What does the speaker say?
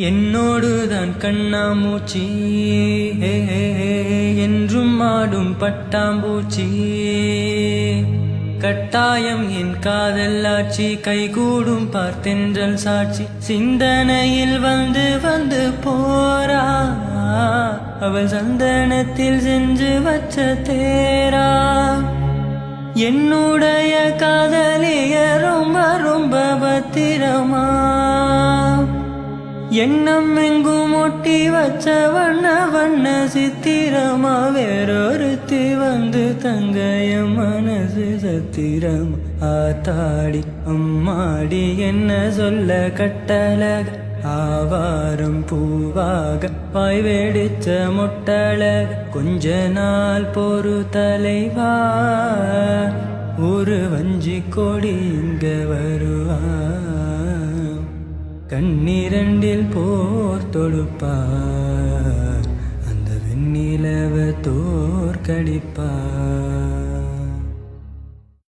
என்னோடுதான் கண்ணாமூச்சி என்றும் ஆடும் பட்டாம்பூச்சி கட்டாயம் என் காதல்லாட்சி கைகூடும் பார்த்தென்றல் சாட்சி சிந்தனையில் வந்து வந்து போரா அவள் சந்தனத்தில் சென்று வச்ச தேரா என்னுடைய காதலிய ரொம்ப ரொம்ப பத்திரமா எண்ணம் எங்கும் ஒட்டி வச்ச வண்ண வண்ண சித்திரமா வேறொருத்தி வந்து தங்கைய மனசு சத்திரம் ஆத்தாடி அம்மாடி என்ன சொல்ல கட்டழக ஆவாரம் பூவாக வாய் வெடிச்ச மொட்டழக கொஞ்ச நாள் பொறு தலைவா ஒரு வஞ்சி கொடி இங்க வருவா கண்ணிரண்டில் போர் தொடுப்பார் அந்த வெண்ணிலவ தோற்கடிப்பார்.